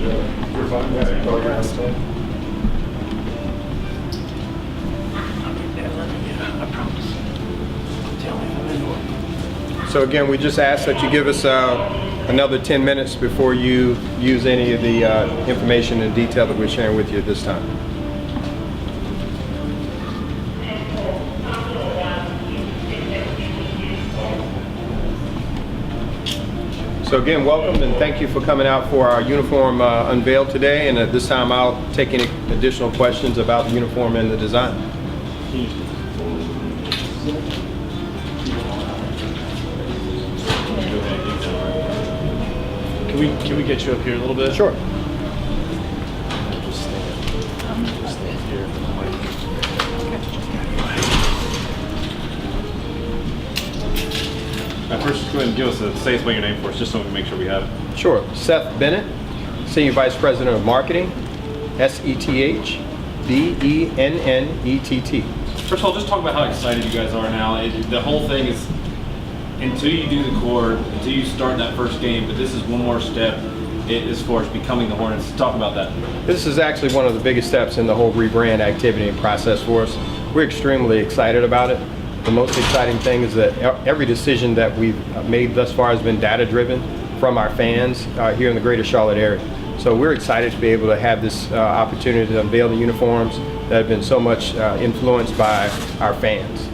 You're fine. Yeah, you're fine. I promise. Tell me if I'm in order. So again, we just ask that you give us another 10 minutes before you use any of the information and detail that we're sharing with you at this time. So again, welcome and thank you for coming out for our uniform unveil today. And at this time, I'll take any additional questions about the uniform and the design. Can we get you up here a little bit? Sure. Just stand here. First, just go ahead and give us say spell your name for us, just so we can make sure we have it. Sure. Seth Bennett, Senior Vice President of Marketing, SETH BENNETT. First of all, just talk about how excited you guys are now. The whole thing is, until you do the core, until you start that first game, but this is one more step as far as becoming the Hornets. Talk about that. This is actually one of the biggest steps in the whole rebrand activity and process for us. We're extremely excited about it. The most exciting thing is that every decision that we've made thus far has been data-driven from our fans here in the greater Charlotte area. So we're excited to be able to have this opportunity to unveil the uniforms that have been so much influenced by our fans.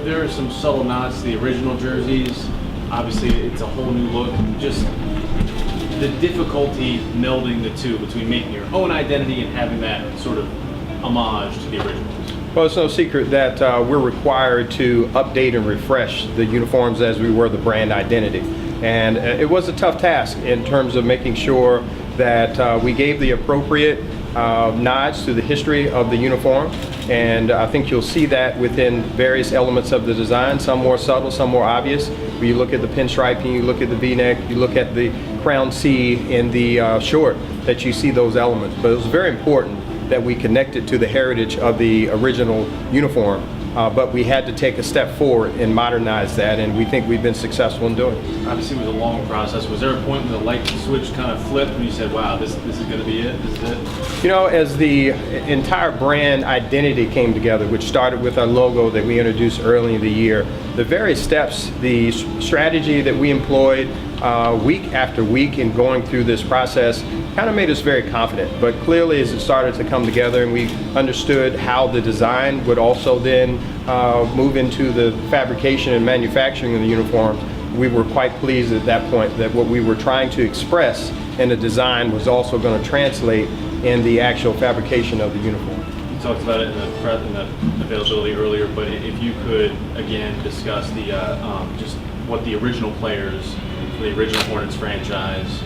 There are some subtle nods to the original jerseys. Obviously, it's a whole new look. Just the difficulty melding the two between making your own identity and having that sort of homage to the originals. Well, it's no secret that we're required to update and refresh the uniforms as we were the brand identity. And it was a tough task in terms of making sure that we gave the appropriate nods to the history of the uniform. And I think you'll see that within various elements of the design, some more subtle, some more obvious. When you look at the pinstriping, you look at the V-neck, you look at the crown C in the short, that you see those elements. But it was very important that we connected to the heritage of the original uniform, but we had to take a step forward and modernize that, and we think we've been successful in doing it. Obviously, it was a long process. Was there a point when the light switch kind of flipped when you said, wow, this is going to be it? This is it? You know, as the entire brand identity came together, which started with our logo that we introduced early in the year, the various steps, the strategy that we employed week after week in going through this process kind of made us very confident. But clearly, as it started to come together and we understood how the design would also then move into the fabrication and manufacturing of the uniform, we were quite pleased at that point that what we were trying to express in the design was also going to translate in the actual fabrication of the uniform. You talked about it in the availability earlier, but if you could again discuss the just what the original players for the original Hornets franchise,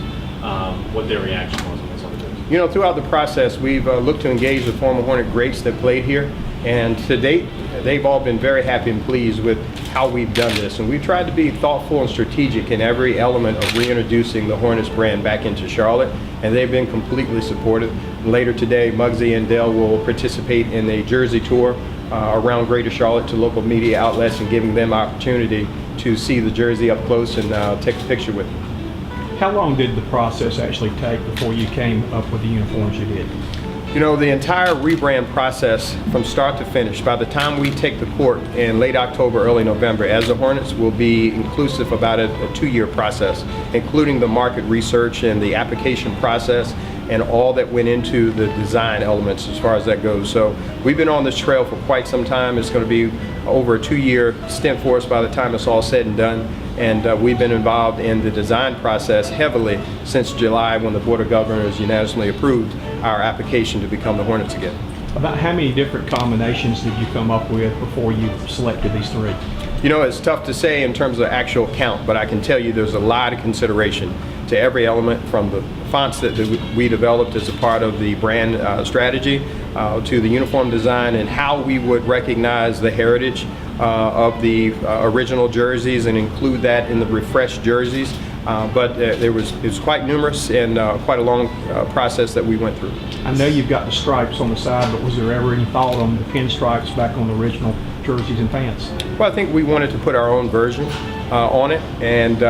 what their reaction was when they saw the jersey. You know, throughout the process, we've looked to engage the former Hornet greats that played here, and to date, they've all been very happy and pleased with how we've done this. And we've tried to be thoughtful and strategic in every element of reintroducing the Hornets brand back into Charlotte, and they've been completely supportive. Later today, Muggsy and Dell will participate in a jersey tour around Greater Charlotte to local media outlets and giving them opportunity to see the jersey up close and take a picture with them. How long did the process actually take before you came up with the uniforms you did? You know, the entire rebrand process from start to finish, by the time we take the court in late October, early November, as the Hornets, will be inclusive about a 2-year process, including the market research and the application process and all that went into the design elements as far as that goes. So we've been on this trail for quite some time. It's going to be over a 2-year stint for us by the time it's all said and done. And we've been involved in the design process heavily since July, when the Board of Governors unanimously approved our application to become the Hornets again. About how many different combinations did you come up with before you selected these 3? You know, it's tough to say in terms of actual count, but I can tell you there's a lot of consideration to every element, from the fonts that we developed as a part of the brand strategy to the uniform design and how we would recognize the heritage of the original jerseys and include that in the refreshed jerseys. But it was quite numerous and quite a long process that we went through. I know you've got the stripes on the side, but was there ever any thought on the pinstripes back on the original jerseys and pants? Well, I think we wanted to put our own version on it, and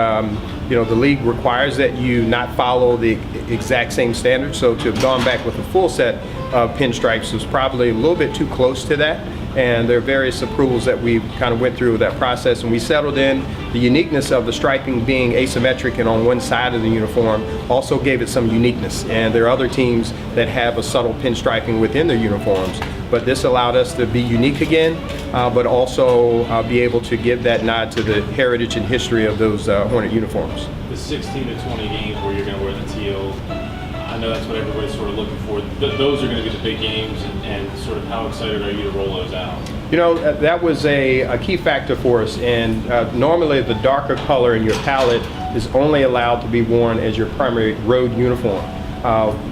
you know, the league requires that you not follow the exact same standards. So to have gone back with a full set of pinstripes was probably a little bit too close to that. And there are various approvals that we kind of went through with that process, and we settled in. The uniqueness of the striping being asymmetric and on one side of the uniform also gave it some uniqueness. And there are other teams that have a subtle pinstriping within their uniforms, but this allowed us to be unique again, but also be able to give that nod to the heritage and history of those Hornet uniforms. The 16 to 20 games where you're going to wear the teal, I know that's what everybody's sort of looking for. Those are going to be the big games, and sort of how excited are you to roll those out? You know, that was a key factor for us, and normally the darker color in your palette is only allowed to be worn as your primary road uniform.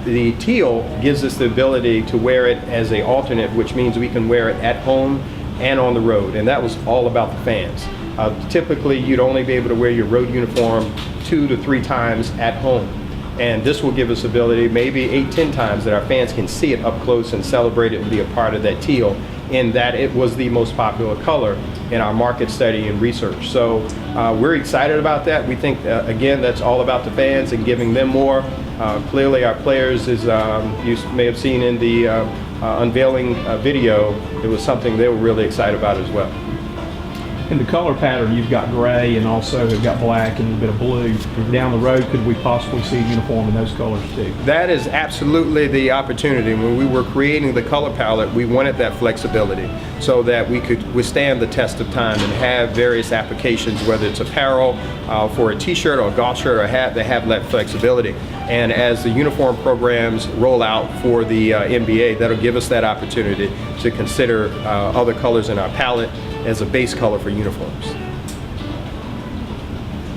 The teal gives us the ability to wear it as an alternate, which means we can wear it at home and on the road, and that was all about the fans. Typically, you'd only be able to wear your road uniform 2 to 3 times at home. And this will give us ability maybe 8-10 times that our fans can see it up close and celebrate it and be a part of that teal, in that it was the most popular color in our market study and research. So we're excited about that. We think, again, that's all about the fans and giving them more. Clearly our players, as you may have seen in the Unveiling video, it was something they were really excited about as well. In the color pattern, you've got gray and also have got black and a bit of blue. Down the road, could we possibly see a uniform in those colors too? That is absolutely the opportunity. When we were creating the color palette, we wanted that flexibility so that we could withstand the test of time and have various applications, whether it's apparel for a t-shirt or a golf shirt or a hat, they have that flexibility. And as the uniform programs roll out for the NBA, that'll give us that opportunity to consider other colors in our palette as a base color for uniforms.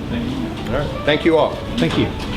Thank you. All right. Thank you all. Thank you.